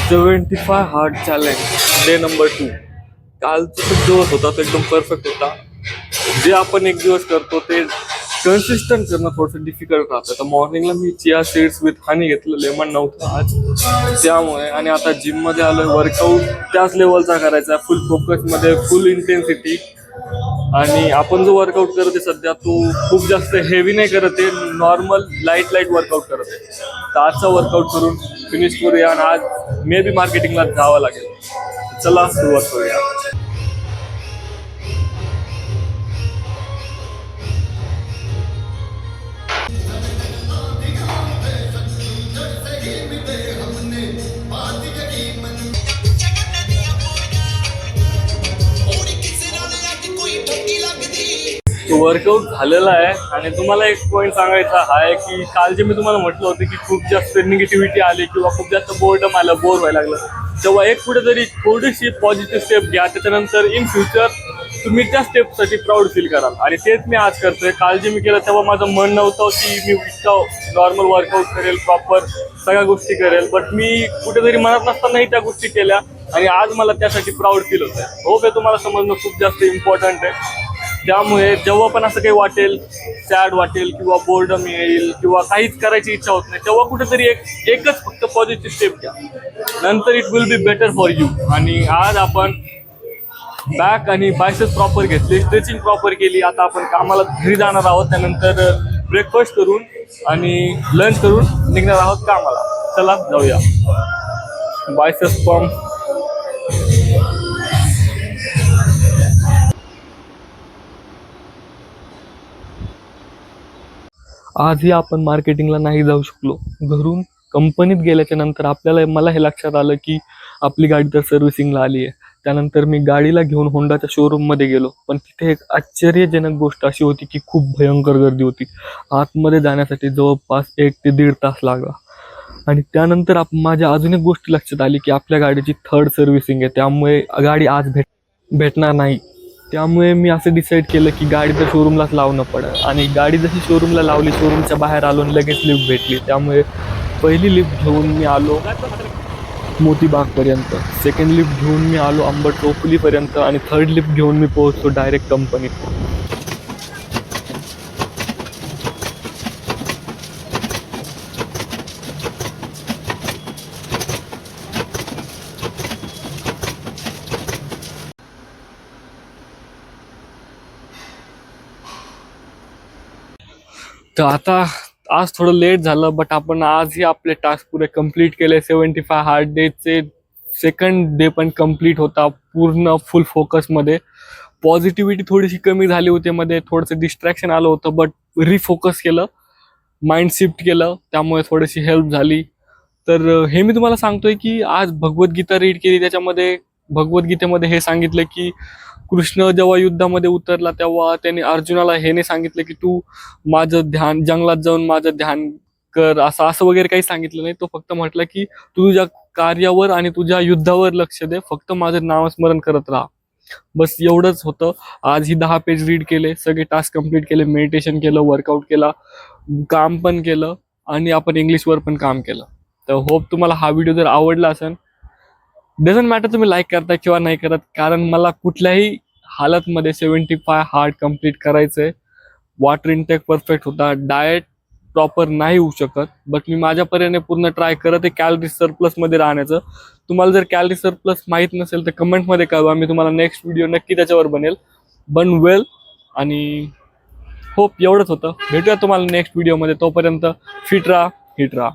75 hard challenge day number 2. कालचा जो दिवस होता तो एकदम परफेक्ट होता. जे आपण एक दिवस करतो ते कन्सिस्टंट करणं थोडंसं डिफिकल्ट राहतं. तर मॉर्निंगला मी चिया सीड्स विथ हनी घेतलं, लेमन नव्हतं आज त्यामुळे. आणि आता जिममध्ये आलोय, वर्कआउट त्याच लेवलचा करायचा, फुल फोकसमध्ये, फुल इंटेन्सिटी. आणि आपण जो वर्कआउट करते सध्या तो खूप जास्त हेवी नाही करत आहे, नॉर्मल लाईट वर्कआउट करत आहे. तर आजचा वर्कआउट करून फिनिश करूया आणि आज मे बी मार्केटिंगला जावं लागेल. चला सुरुवात करूया. वर्कआउट झालेला आहे आणि तुम्हाला एक पॉईंट सांगायचा आहे की काल जे मी तुम्हाला म्हटलं होतं की खूप जास्त निगेटिव्हिटी आली किंवा खूप जास्त बोर्डम आलं, बोर व्हायला लागलं, तेव्हा एक कुठेतरी थोडीशी पॉझिटिव्ह स्टेप घ्या. त्याच्यानंतर इन फ्युचर तुम्ही त्या स्टेपसाठी प्राऊड फील कराल. आणि तेच मी आज करतोय. काल जे मी केलं तेव्हा माझं मन नव्हतं की मी इतका नॉर्मल वर्कआउट करेल, प्रॉपर सगळ्या गोष्टी करेल, बट मी कुठेतरी मनात नसतानाही त्या गोष्टी केल्या आणि आज मला त्यासाठी प्राऊड फील होतं आहे. होप हे तुम्हाला समजणं खूप जास्त इम्पॉर्टंट आहे. त्यामुळे जेव्हा पण असं काही वाटेल, सॅड वाटेल किंवा बोर्डम येईल किंवा काहीच करायची इच्छा होत नाही, तेव्हा कुठेतरी एकच फक्त पॉझिटिव्ह स्टेप घ्या. नंतर it will be better for you. आणि आज आपण बॅक आणि बायसेप्स प्रॉपर घेतले, स्ट्रेचिंग प्रॉपर केली. आता आपण कामाला घरी जाणार आहोत, त्यानंतर ब्रेकफास्ट करून आणि लंच करून निघणार आहोत कामाला. चला जाऊया. Biceps pump. आजही आपण मार्केटिंगला नाही जाऊ शकलो. घरून कंपनीत गेल्याच्या नंतर मला हे लक्षात आलं की आपली गाडी तर सर्व्हिसिंगला आली आहे. त्यानंतर मी गाडीला घेऊन होंडाच्या शोरूममध्ये गेलो, पण तिथे एक आश्चर्यजनक गोष्ट अशी होती की खूप भयंकर गर्दी होती. आतमध्ये जाण्यासाठी जवळपास 1 ते 1.5 तास लागला. आणि त्यानंतर माझ्या अजून एक गोष्ट लक्षात आली की आपल्या गाडीची 3rd सर्व्हिसिंग आहे, त्यामुळे गाडी आज भेटणार नाही. त्यामुळे मी असं डिसाईड केलं की गाडी तर शोरूमलाच लावणं पडेल. आणि गाडी जशी शोरूमला लावली, शोरूमच्या बाहेर आलो आणि लगेच लिफ्ट भेटली. त्यामुळे पहिली लिफ्ट घेऊन मी आलो मोतीबागपर्यंत, सेकंड लिफ्ट घेऊन मी आलो अंबट चौफुलीपर्यंत आणि 3rd लिफ्ट घेऊन मी पोहोचलो डायरेक्ट कंपनीत. तर आता आज थोडं लेट झालं, बट आपण आजही आपले टास्क पुरे कंप्लीट केले. 75 हार्ड डेचे सेकंड डे पण कंप्लीट होता पूर्ण फुल फोकसमध्ये. पॉझिटिव्हिटी थोडीशी कमी झाली होती, मध्ये थोडंसं डिस्ट्रॅक्शन आलं होतं, बट रिफोकस केलं, माइंड शिफ्ट केलं, त्यामुळे थोडीशी हेल्प झाली. तर हे मी तुम्हाला सांगतोय की आज भगवद्गीता रीड केली. त्याच्यामध्ये भगवद्गीतेमध्ये हे सांगितलं की कृष्ण जेव्हा युद्धामध्ये उतरला तेव्हा त्याने अर्जुनाला हे नाही सांगितलं की तू माझं ध्यान, जंगलात जाऊन माझं ध्यान कर, असं वगैरे काही सांगितलं नाही. तो फक्त म्हटलं की तू तुझ्या कार्यावर आणि तुझ्या युद्धावर लक्ष दे, फक्त माझं नामस्मरण करत राहा. बस एवढंच होतं. आज ही 10 पेज रीड केले, सगळे टास्क कंप्लीट केले, मेडिटेशन केलं, वर्कआउट केला, काम पण केलं आणि आपण इंग्लिशवर पण काम केलं. तर होप तुम्हाला हा व्हिडिओ जर आवडला असेल, डझंट मॅटर तुम्ही लाईक करता किंवा नाही करत, कारण मला कुठल्याही हालतमध्ये 75 हार्ड कंप्लीट करायचं आहे. वॉटर इनटेक परफेक्ट होता, डाएट प्रॉपर नाही होऊ शकत, बट मी माझ्यापर्यंत पूर्ण ट्राय करत आहे कॅलरी सरप्लसमध्ये राहण्याचं. तुम्हाला जर कॅलरी सरप्लस माहीत नसेल तर कमेंटमध्ये कळवा, मी तुम्हाला नेक्स्ट व्हिडिओ नक्की त्याच्यावर बनवेल. आणि होप एवढंच होतं. भेटूया तुम्हाला नेक्स्ट व्हिडिओमध्ये. तोपर्यंत फिट राहा, हिट राहा.